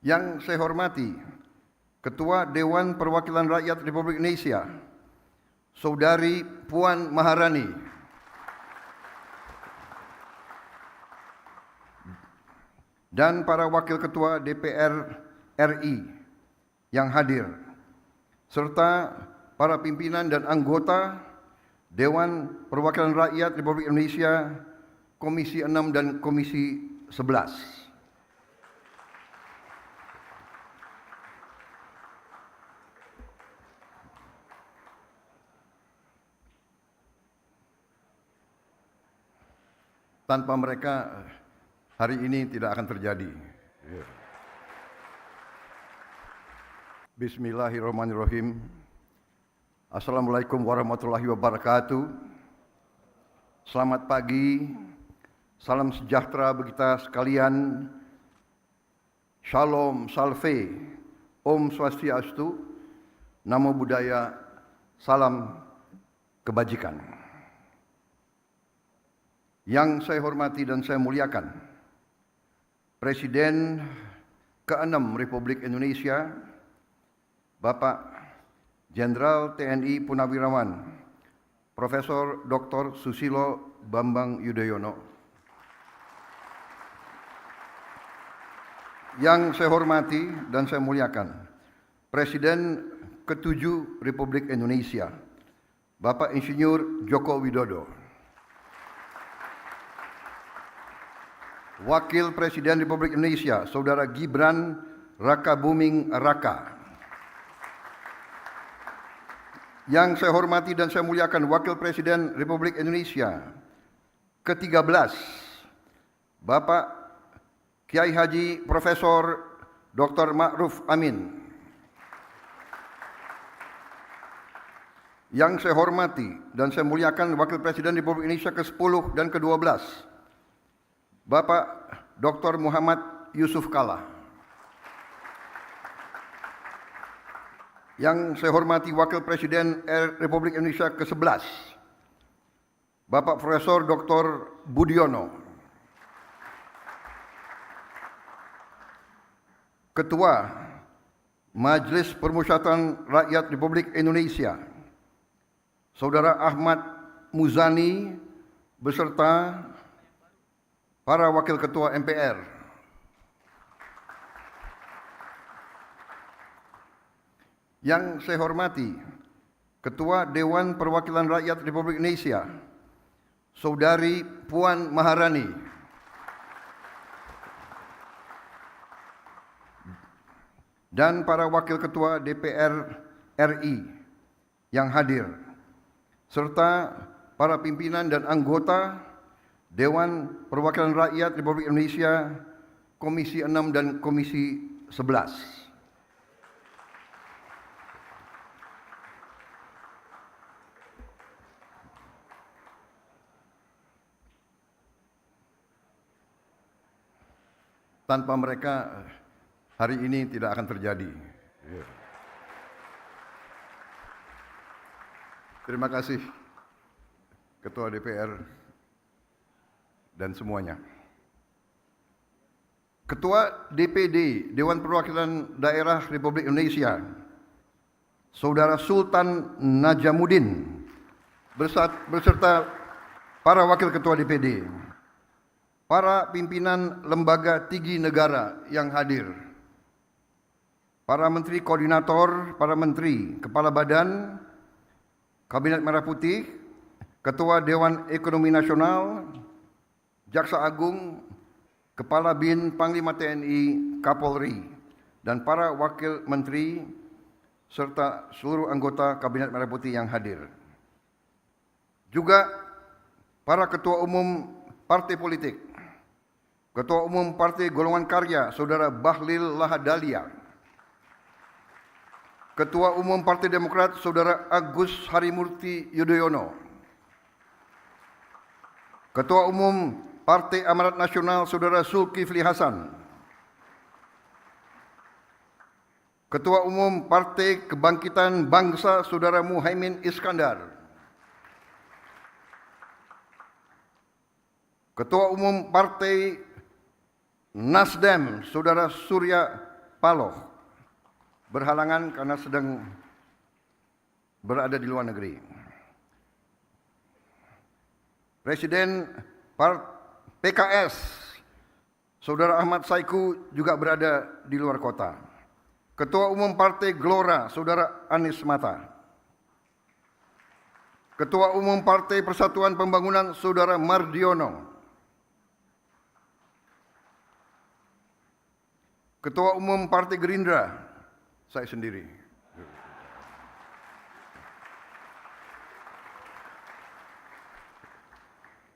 Yang saya hormati Ketua Dewan Perwakilan Rakyat Republik Indonesia, Saudari Puan Maharani, dan para Wakil Ketua DPR RI yang hadir, serta para pimpinan dan anggota Dewan Perwakilan Rakyat Republik Indonesia, Komisi 6 dan Komisi 11. Tanpa mereka, hari ini tidak akan terjadi. Bismillahirrahmanirrahim. Assalamualaikum warahmatullahi wabarakatuh. Selamat pagi, salam sejahtera bagi kita sekalian. Shalom, salve, Om Swastiastu, Namo Buddhaya, salam kebajikan. Yang saya hormati dan saya muliakan, Presiden ke-6 Republik Indonesia, Bapak Jenderal TNI Purnawirawan, Profesor Dr. Susilo Bambang Yudhoyono. Yang saya hormati dan saya muliakan, Presiden ke-7 Republik Indonesia, Bapak Insinyur Joko Widodo. Wakil Presiden Republik Indonesia, Saudara Gibran Rakabuming Raka. Yang saya hormati dan saya muliakan Wakil Presiden Republik Indonesia ke-13, Bapak Kiai Haji Profesor Dr. Ma'ruf Amin. Yang saya hormati dan saya muliakan Wakil Presiden Republik Indonesia ke-10 dan ke-12, Bapak Dr. Muhammad Yusuf Kalla. Yang saya hormati Wakil Presiden Republik Indonesia ke-11, Bapak Profesor Dr. Budiono. Ketua Majelis Permusyawaratan Rakyat Republik Indonesia, Saudara Ahmad Muzani, beserta para Wakil Ketua MPR, yang saya hormati Ketua Dewan Perwakilan Rakyat Republik Indonesia, Saudari Puan Maharani, dan para Wakil Ketua DPR RI yang hadir, serta para pimpinan dan anggota Dewan Perwakilan Rakyat Republik Indonesia, Komisi 6 dan Komisi 11. Tanpa mereka, hari ini tidak akan terjadi. Terima kasih Ketua DPR dan semuanya. Ketua DPD Dewan Perwakilan Daerah Republik Indonesia, Saudara Sultan Najamuddin, beserta para Wakil Ketua DPD, para pimpinan lembaga tinggi negara yang hadir, para Menteri Koordinator, para Menteri, Kepala Badan, Kabinet Merah Putih, Ketua Dewan Ekonomi Nasional, Jaksa Agung, Kepala BIN, Panglima TNI, Kapolri, dan para Wakil Menteri, serta seluruh anggota Kabinet Merah Putih yang hadir. Juga para Ketua Umum Partai Politik, Ketua Umum Partai Golongan Karya, Saudara Bahlil Lahadalia, Ketua Umum Partai Demokrat, Saudara Agus Harimurti Yudhoyono, Ketua Umum Partai Amanat Nasional, Saudara Zulkifli Hasan, Ketua Umum Partai Kebangkitan Bangsa, Saudara Muhaimin Iskandar, Ketua Umum Partai Nasdem, Saudara Surya Paloh berhalangan karena sedang berada di luar negeri. Presiden PKS, Saudara Ahmad Saiku juga berada di luar kota. Ketua Umum Partai Gelora, Saudara Anies Mata. Ketua Umum Partai Persatuan Pembangunan, Saudara Mardiono. Ketua Umum Partai Gerindra, saya sendiri.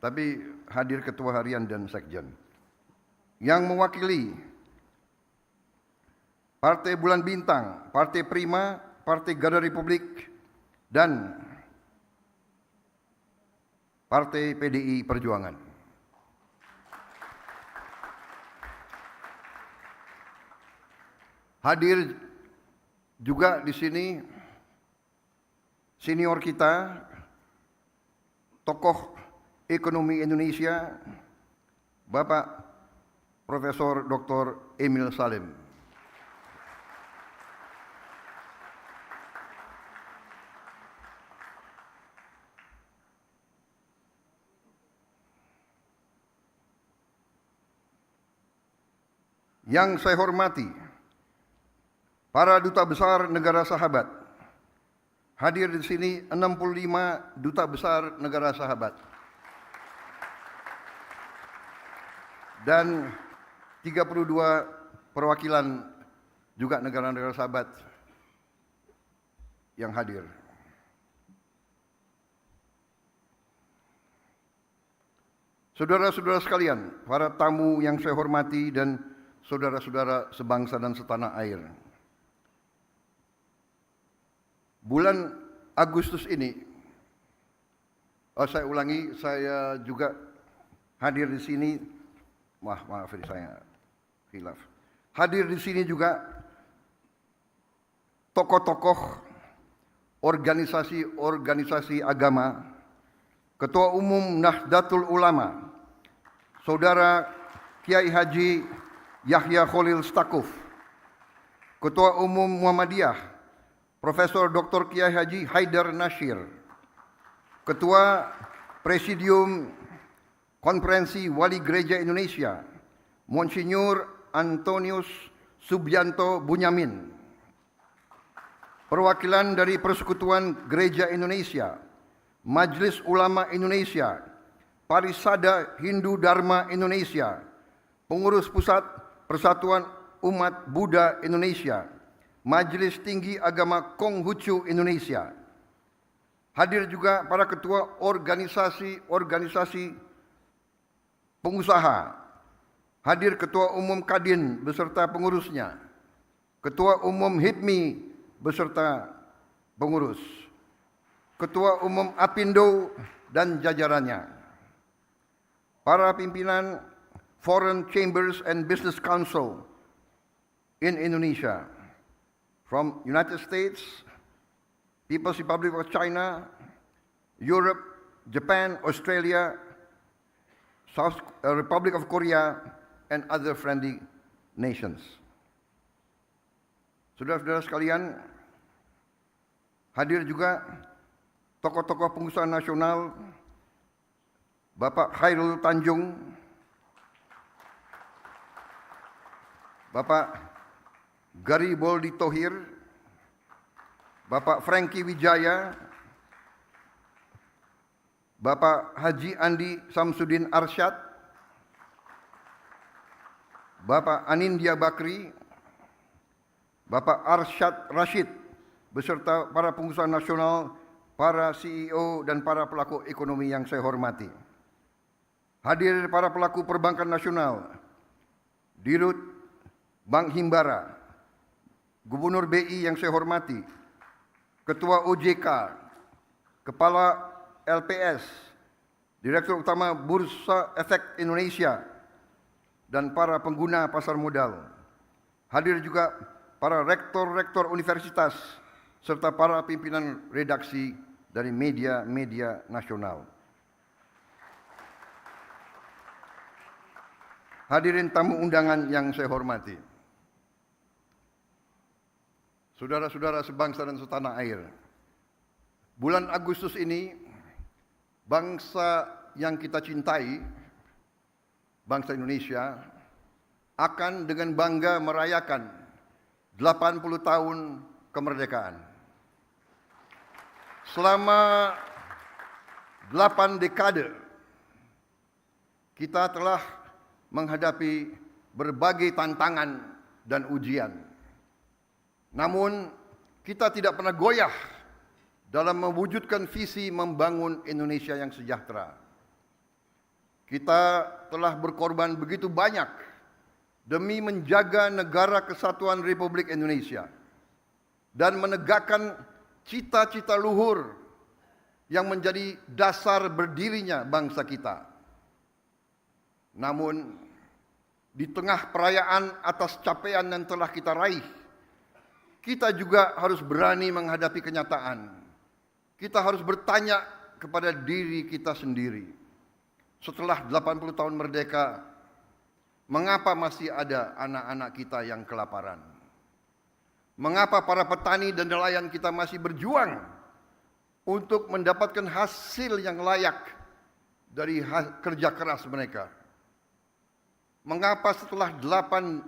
Tapi hadir Ketua Harian dan Sekjen. Yang mewakili Partai Bulan Bintang, Partai Prima, Partai Garda Republik, dan Partai PDI Perjuangan. Hadir juga di sini senior kita, tokoh ekonomi Indonesia, Bapak Profesor Dr. Emil Salim. Yang saya hormati, para duta besar negara sahabat. Hadir di sini 65 duta besar negara sahabat. Dan 32 perwakilan juga negara-negara sahabat yang hadir. Saudara-saudara sekalian, para tamu yang saya hormati dan saudara-saudara sebangsa dan setanah air. Bulan Agustus ini, saya ulangi, saya juga hadir di sini. Maaf ini saya khilaf. Hadir di sini juga tokoh-tokoh organisasi agama, Ketua Umum Nahdlatul Ulama, Saudara Kiai Haji Yahya Khalil Stakuf, Ketua Umum Muhammadiyah, Profesor Dr. Kiai Haji Haidar Nasir, Ketua Presidium Konferensi Wali Gereja Indonesia, Monsinyur Antonius Subianto Bunyamin, perwakilan dari Persekutuan Gereja Indonesia, Majelis Ulama Indonesia, Parisada Hindu Dharma Indonesia, Pengurus Pusat Persatuan Umat Buddha Indonesia, Majelis Tinggi Agama Konghucu Indonesia. Hadir juga para ketua organisasi pengusaha. Hadir Ketua Umum Kadin beserta pengurusnya, Ketua Umum HIPMI beserta pengurus, Ketua Umum Apindo dan jajarannya, para pimpinan Foreign Chambers and Business Council in Indonesia, from United States, People's Republic of China, Europe, Japan, Australia, South Republic of Korea, and other friendly nations. Saudara-saudara sekalian, hadir juga tokoh-tokoh pengusaha nasional, Bapak Khairul Tanjung, Bapak Gariboldi Thohir, Bapak Franky Wijaya, Bapak Haji Andi Samsudin Arsyad, Bapak Anindya Bakri, Bapak Arsyad Rashid, beserta para pengusaha nasional, para CEO dan para pelaku ekonomi yang saya hormati. Hadir para pelaku perbankan nasional, Dirut Bank Himbara, Gubernur BI yang saya hormati, Ketua OJK, Kepala LPS, Direktur Utama Bursa Efek Indonesia, dan para pengguna pasar modal. Hadir juga para rektor-rektor universitas, serta para pimpinan redaksi dari media-media nasional. Hadirin tamu undangan yang saya hormati. saudara-saudara sebangsa dan setanah air, bulan Agustus ini bangsa yang kita cintai, bangsa Indonesia, akan dengan bangga merayakan 80 tahun kemerdekaan. Selama 8 dekade, kita telah menghadapi berbagai tantangan dan ujian. Namun, kita tidak pernah goyah dalam mewujudkan visi membangun Indonesia yang sejahtera. Kita telah berkorban begitu banyak demi menjaga negara kesatuan Republik Indonesia dan menegakkan cita-cita luhur yang menjadi dasar berdirinya bangsa kita. Namun, di tengah perayaan atas capaian yang telah kita raih, kita juga harus berani menghadapi kenyataan. Kita harus bertanya kepada diri kita sendiri. Setelah 80 tahun merdeka, mengapa masih ada anak-anak kita yang kelaparan? Mengapa para petani dan nelayan kita masih berjuang untuk mendapatkan hasil yang layak dari kerja keras mereka? Mengapa setelah 8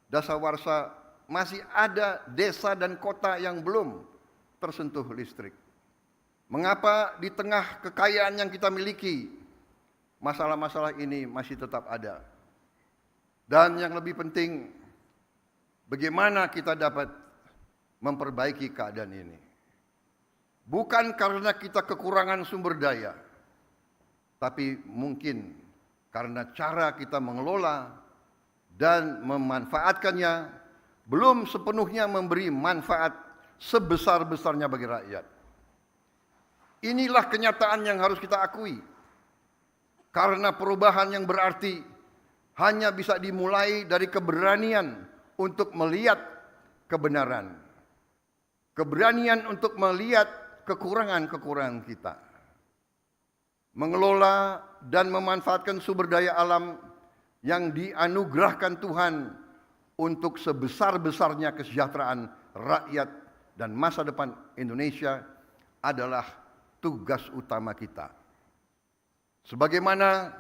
dasawarsa masih ada desa dan kota yang belum tersentuh listrik? Mengapa di tengah kekayaan yang kita miliki, masalah-masalah ini masih tetap ada? Dan yang lebih penting, bagaimana kita dapat memperbaiki keadaan ini? Bukan karena kita kekurangan sumber daya, tapi mungkin karena cara kita mengelola dan memanfaatkannya belum sepenuhnya memberi manfaat sebesar-besarnya bagi rakyat. Inilah kenyataan yang harus kita akui. Karena perubahan yang berarti hanya bisa dimulai dari keberanian untuk melihat kebenaran. Keberanian untuk melihat kekurangan-kekurangan kita. Mengelola dan memanfaatkan sumber daya alam yang dianugerahkan Tuhan untuk sebesar-besarnya kesejahteraan rakyat dan masa depan Indonesia adalah tugas utama kita. Sebagaimana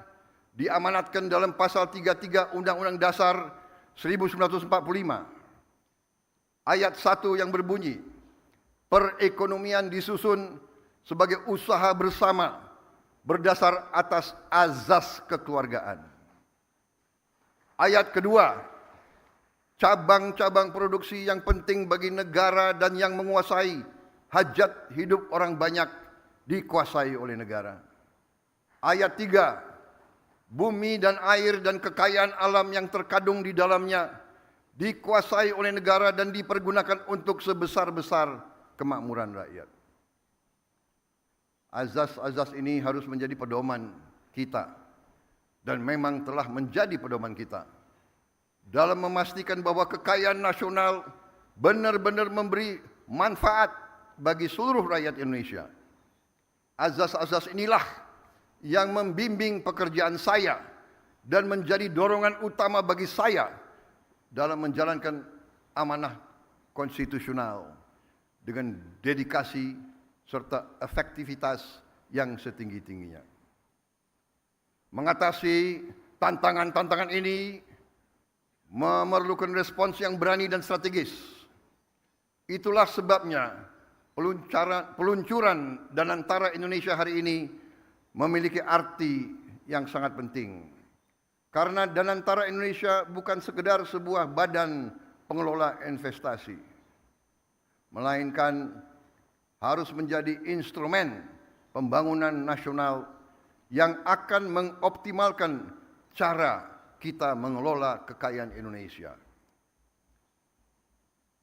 diamanatkan dalam pasal 33 Undang-Undang Dasar 1945, ayat 1 yang berbunyi, perekonomian disusun sebagai usaha bersama berdasar atas azas kekeluargaan. Ayat kedua, cabang-cabang produksi yang penting bagi negara dan yang menguasai hajat hidup orang banyak dikuasai oleh negara. Ayat 3, bumi dan air dan kekayaan alam yang terkandung di dalamnya dikuasai oleh negara dan dipergunakan untuk sebesar-besar kemakmuran rakyat. Azas-azas ini harus menjadi pedoman kita dan memang telah menjadi pedoman kita dalam memastikan bahwa kekayaan nasional benar-benar memberi manfaat bagi seluruh rakyat Indonesia. Azas-azas inilah yang membimbing pekerjaan saya dan menjadi dorongan utama bagi saya dalam menjalankan amanah konstitusional dengan dedikasi serta efektivitas yang setinggi-tingginya. Mengatasi tantangan-tantangan ini memerlukan respons yang berani dan strategis. Itulah sebabnya peluncuran Danantara Indonesia hari ini memiliki arti yang sangat penting. Karena Danantara Indonesia bukan sekedar sebuah badan pengelola investasi, melainkan harus menjadi instrumen pembangunan nasional yang akan mengoptimalkan cara kita mengelola kekayaan Indonesia.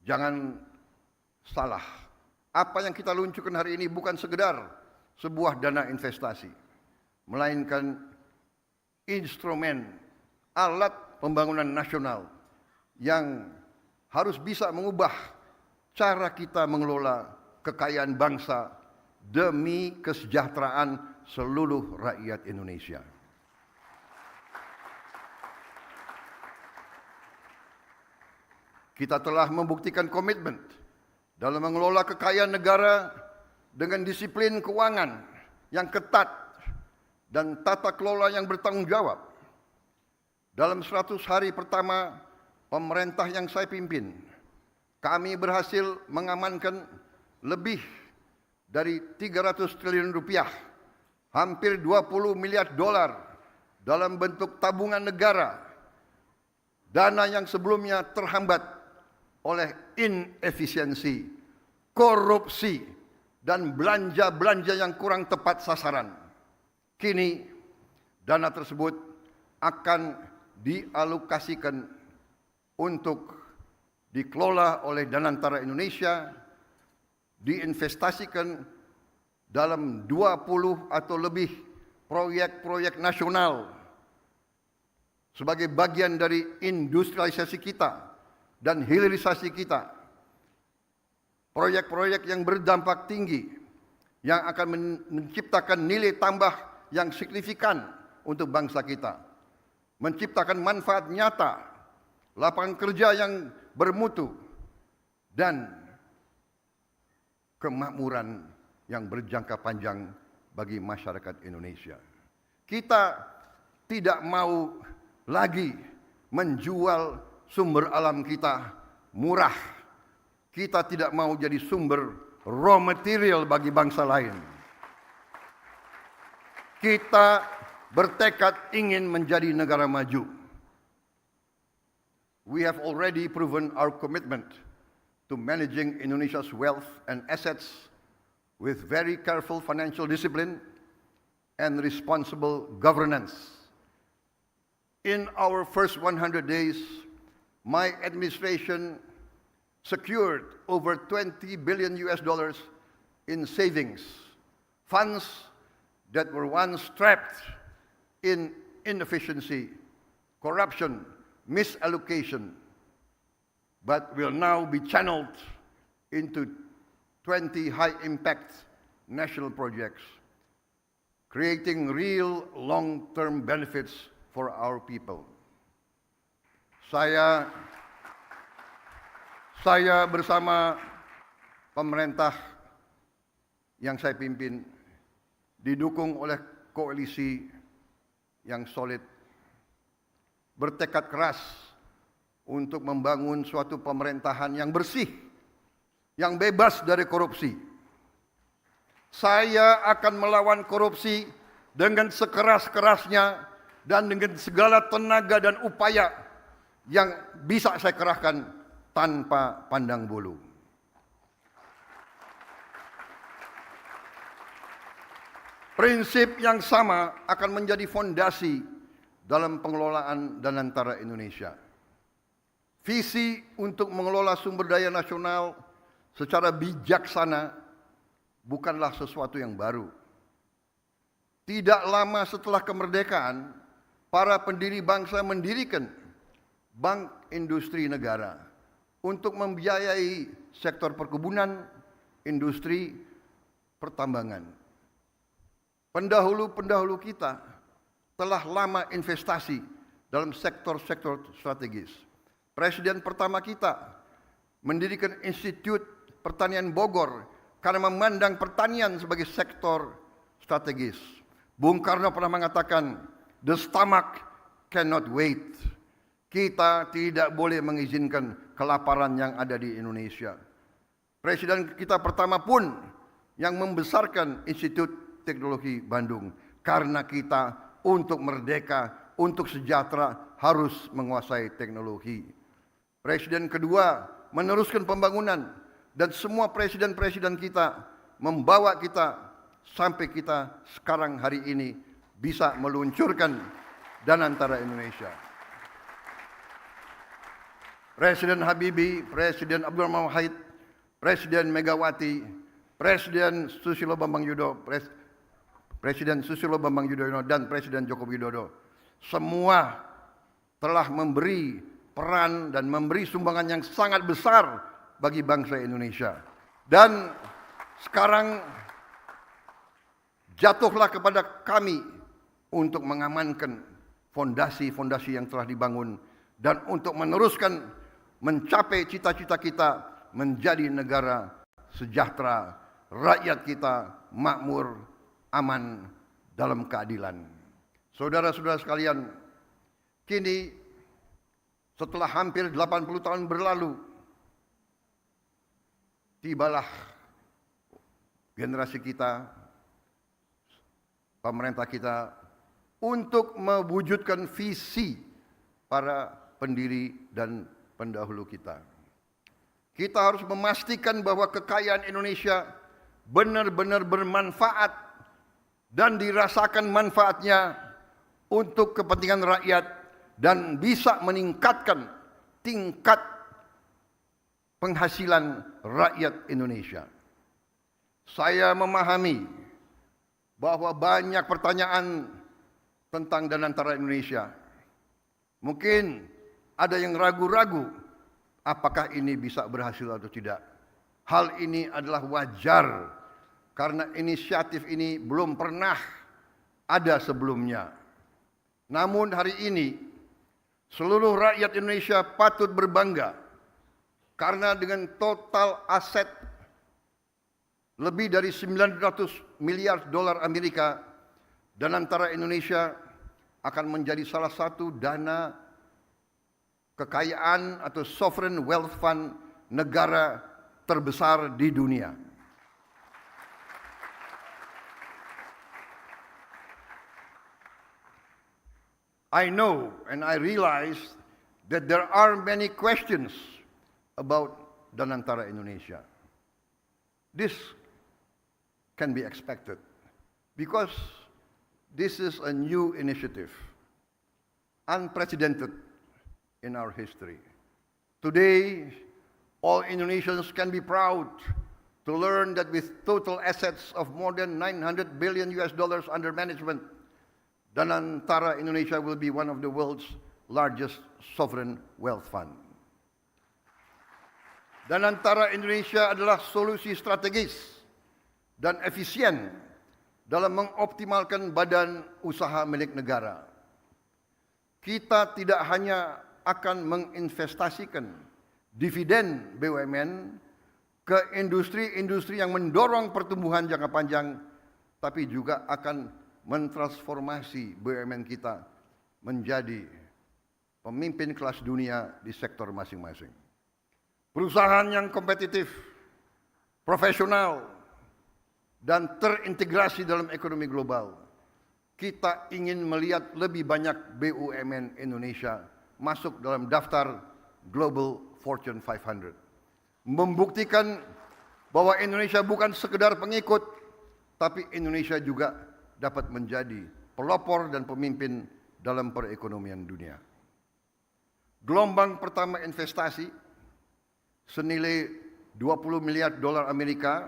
Jangan salah, apa yang kita luncurkan hari ini bukan sekedar sebuah dana investasi, melainkan instrumen alat pembangunan nasional yang harus bisa mengubah cara kita mengelola kekayaan bangsa demi kesejahteraan seluruh rakyat Indonesia. Kita telah membuktikan komitmen dalam mengelola kekayaan negara dengan disiplin keuangan yang ketat dan tata kelola yang bertanggung jawab. Dalam 100 hari pertama pemerintah yang saya pimpin, kami berhasil mengamankan lebih dari 300 triliun rupiah, hampir 20 miliar dolar dalam bentuk tabungan negara, dana yang sebelumnya terhambat oleh inefisiensi, korupsi, dan belanja-belanja yang kurang tepat sasaran. Kini dana tersebut akan dialokasikan untuk dikelola oleh Danantara Indonesia, diinvestasikan dalam 20 atau lebih proyek-proyek nasional sebagai bagian dari industrialisasi kita dan hilirisasi kita. Proyek-proyek yang berdampak tinggi yang akan menciptakan nilai tambah yang signifikan untuk bangsa kita, menciptakan manfaat nyata, lapangan kerja yang bermutu, dan kemakmuran yang berjangka panjang bagi masyarakat Indonesia. Kita tidak mau lagi menjual sumber alam kita murah. Kita tidak mau jadi sumber raw material bagi bangsa lain. Kita bertekad ingin menjadi negara maju. We have already proven our commitment to managing Indonesia's wealth and assets with very careful financial discipline and responsible governance. In our first 100 days, my administration secured over $20 billion in savings, funds that were once trapped in inefficiency, corruption, misallocation, but will now be channeled into 20 high-impact national projects, creating real long-term benefits for our people. Saya bersama pemerintah yang saya pimpin didukung oleh koalisi yang solid, bertekad keras untuk membangun suatu pemerintahan yang bersih, yang bebas dari korupsi. Saya akan melawan korupsi dengan sekeras-kerasnya dan dengan segala tenaga dan upaya yang bisa saya kerahkan tanpa pandang bulu. Prinsip yang sama akan menjadi fondasi dalam pengelolaan Danantara Indonesia. Visi untuk mengelola sumber daya nasional secara bijaksana bukanlah sesuatu yang baru. Tidak lama setelah kemerdekaan, para pendiri bangsa mendirikan Bank Industri Negara untuk membiayai sektor perkebunan, industri, pertambangan. Pendahulu-pendahulu kita telah lama investasi dalam sektor-sektor strategis. Presiden pertama kita mendirikan Institut Pertanian Bogor karena memandang pertanian sebagai sektor strategis. Bung Karno pernah mengatakan, "The stomach cannot wait." Kita tidak boleh mengizinkan kelaparan yang ada di Indonesia. Presiden kita pertama pun yang membesarkan Institut Teknologi Bandung karena kita untuk merdeka, untuk sejahtera harus menguasai teknologi. Presiden kedua meneruskan pembangunan dan semua presiden-presiden kita membawa kita sampai kita sekarang hari ini bisa meluncurkan Danantara Indonesia. Presiden Habibie, Presiden Abdurrahman Wahid, Presiden Megawati, Presiden Susilo Bambang Yudhoyono, Presiden Susilo Bambang Yudhoyono dan Presiden Joko Widodo semua telah memberi peran dan memberi sumbangan yang sangat besar bagi bangsa Indonesia. Dan sekarang jatuhlah kepada kami untuk mengamankan fondasi-fondasi yang telah dibangun dan untuk meneruskan mencapai cita-cita kita menjadi negara sejahtera, rakyat kita makmur, aman, dalam keadilan. Saudara-saudara sekalian, kini setelah hampir 80 tahun berlalu, tibalah generasi kita, pemerintah kita untuk mewujudkan visi para pendiri dan pendahulu kita. Kita harus memastikan bahwa kekayaan Indonesia benar-benar bermanfaat dan dirasakan manfaatnya untuk kepentingan rakyat dan bisa meningkatkan tingkat penghasilan rakyat Indonesia. Saya memahami bahwa banyak pertanyaan tentang Danantara Indonesia. Mungkin ada yang ragu-ragu apakah ini bisa berhasil atau tidak. Hal ini adalah wajar karena inisiatif ini belum pernah ada sebelumnya. Namun hari ini seluruh rakyat Indonesia patut berbangga karena dengan total aset lebih dari 900 miliar dolar Amerika, Danantara Indonesia akan menjadi salah satu dana kekayaan atau sovereign wealth fund negara terbesar di dunia. I know and I realize that there are many questions about Danantara Indonesia. This can be expected because this is a new initiative, unprecedented in our history. Today, all Indonesians can be proud to learn that with total assets of more than 900 billion US dollars under management, Danantara Indonesia will be one of the world's largest sovereign wealth fund. Danantara Indonesia adalah solusi strategis dan efisien dalam mengoptimalkan badan usaha milik negara. Kita tidak hanya akan menginvestasikan dividen BUMN ke industri-industri yang mendorong pertumbuhan jangka panjang, tapi juga akan mentransformasi BUMN kita menjadi pemimpin kelas dunia di sektor masing-masing. Perusahaan yang kompetitif, profesional, dan terintegrasi dalam ekonomi global. Kita ingin melihat lebih banyak BUMN Indonesia masuk dalam daftar Global Fortune 500. Membuktikan bahwa Indonesia bukan sekedar pengikut, tapi Indonesia juga dapat menjadi pelopor dan pemimpin dalam perekonomian dunia. Gelombang pertama investasi senilai 20 miliar dolar Amerika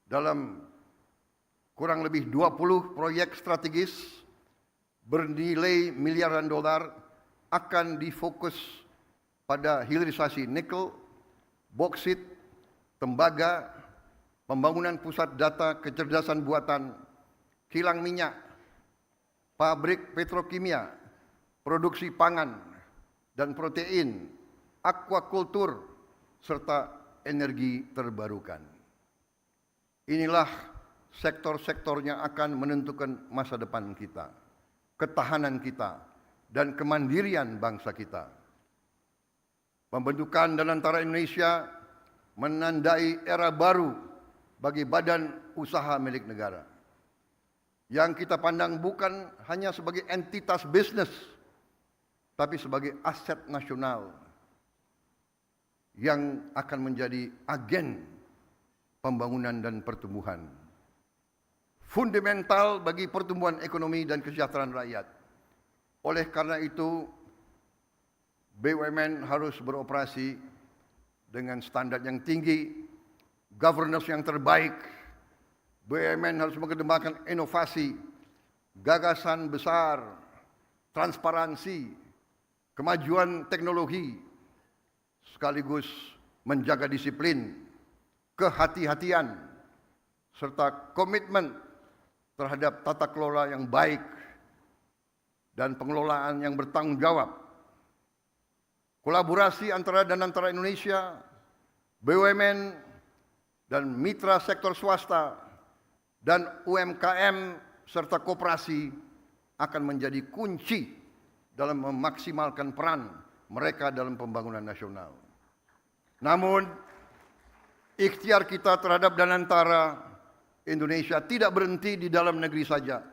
dalam kurang lebih 20 proyek strategis bernilai miliaran dolar akan difokus pada hilirisasi nikel, boksit, tembaga, pembangunan pusat data kecerdasan buatan, kilang minyak, pabrik petrokimia, produksi pangan dan protein, aquakultur, serta energi terbarukan. Inilah sektor-sektor yang akan menentukan masa depan kita, ketahanan kita, dan kemandirian bangsa kita. Pembentukan Danantara Indonesia menandai era baru bagi badan usaha milik negara, yang kita pandang bukan hanya sebagai entitas bisnis, tapi sebagai aset nasional yang akan menjadi agen pembangunan dan pertumbuhan. Fundamental bagi pertumbuhan ekonomi dan kesejahteraan rakyat. Oleh karena itu, BUMN harus beroperasi dengan standar yang tinggi, governance yang terbaik. BUMN harus mengembangkan inovasi, gagasan besar, transparansi, kemajuan teknologi, sekaligus menjaga disiplin, kehati-hatian, serta komitmen terhadap tata kelola yang baik dan pengelolaan yang bertanggung jawab. kolaborasi antara Indonesia, BUMN, dan mitra sektor swasta, dan UMKM serta koperasi akan menjadi kunci dalam memaksimalkan peran mereka dalam pembangunan nasional. Namun, ikhtiar kita terhadap Danantara Indonesia tidak berhenti di dalam negeri saja.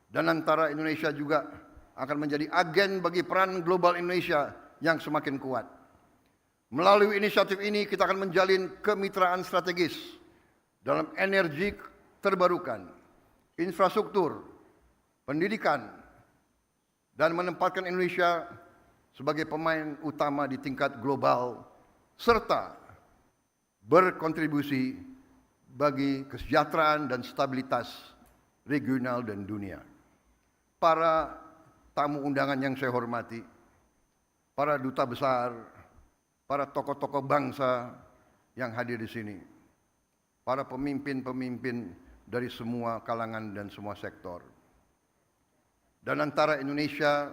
Danantara Indonesia juga akan menjadi agen bagi peran global Indonesia yang semakin kuat. Melalui inisiatif ini kita akan menjalin kemitraan strategis dalam energi terbarukan, infrastruktur, pendidikan, dan menempatkan Indonesia sebagai pemain utama di tingkat global serta berkontribusi bagi kesejahteraan dan stabilitas regional dan dunia. Para tamu undangan yang saya hormati, para duta besar, para tokoh-tokoh bangsa yang hadir di sini, para pemimpin-pemimpin dari semua kalangan dan semua sektor. Danantara Indonesia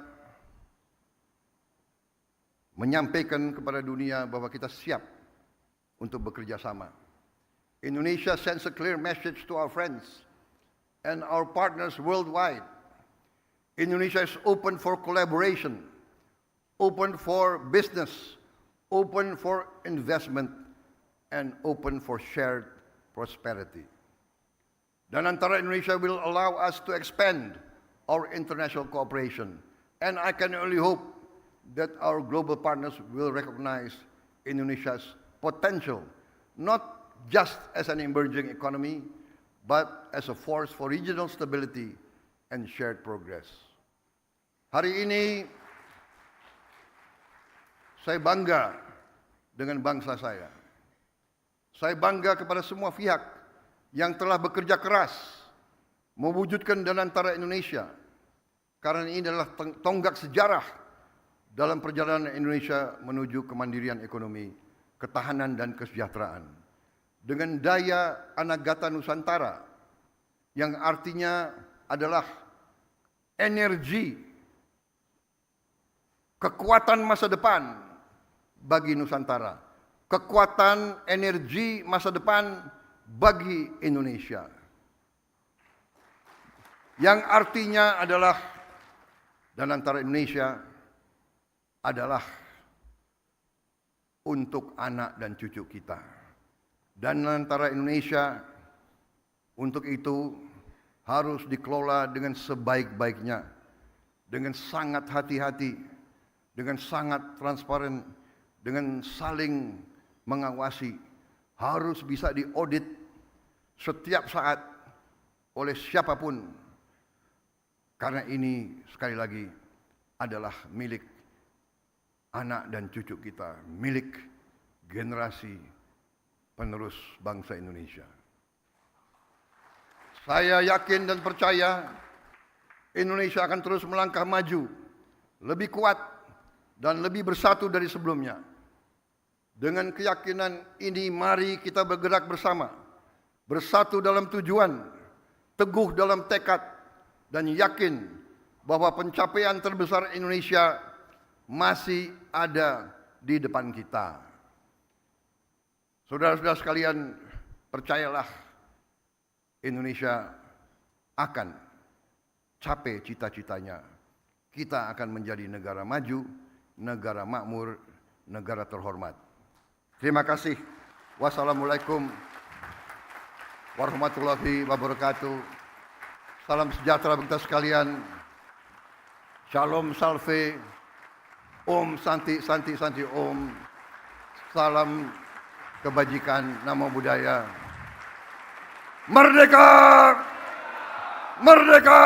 menyampaikan kepada dunia bahwa kita siap untuk bekerja sama. Indonesia sends a clear message to our friends and our partners worldwide. Indonesia is open for collaboration, open for business, open for investment, and open for shared prosperity. Danantara Indonesia will allow us to expand our international cooperation, and I can only hope that our global partners will recognize Indonesia's potential, not just as an emerging economy, but as a force for regional stability and shared progress. Hari ini saya bangga dengan bangsa saya. Saya bangga kepada semua pihak yang telah bekerja keras mewujudkan Danantara Indonesia, karena ini adalah tonggak sejarah dalam perjalanan Indonesia menuju kemandirian ekonomi, ketahanan dan kesejahteraan. Dengan daya Anagata Nusantara yang artinya adalah energi, kekuatan masa depan bagi Nusantara, kekuatan energi masa depan bagi Indonesia. Yang artinya adalah Danantara Indonesia adalah untuk anak dan cucu kita. Danantara Indonesia untuk itu harus dikelola dengan sebaik-baiknya, dengan sangat hati-hati, dengan sangat transparan, dengan saling mengawasi, harus bisa diaudit setiap saat oleh siapapun. Karena ini sekali lagi adalah milik anak dan cucu kita, milik generasi penerus bangsa Indonesia. Saya yakin dan percaya Indonesia akan terus melangkah maju, lebih kuat dan lebih bersatu dari sebelumnya. Dengan keyakinan ini mari kita bergerak bersama, bersatu dalam tujuan, teguh dalam tekad, dan yakin bahwa pencapaian terbesar Indonesia masih ada di depan kita. Saudara-saudara sekalian, percayalah, Indonesia akan capai cita-citanya. Kita akan menjadi negara maju, negara makmur, negara terhormat. Terima kasih. Wassalamualaikum warahmatullahi wabarakatuh. Salam sejahtera bagi kita sekalian. Shalom salve. Om santi santi santi om. Salam kebajikan, namo buddhaya. Merdeka! Merdeka!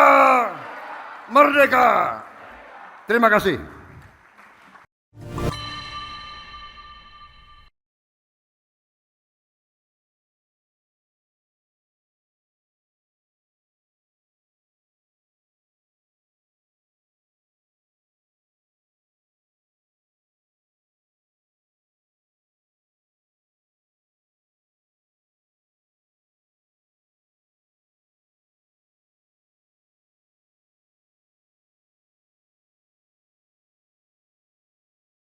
Merdeka! Terima kasih.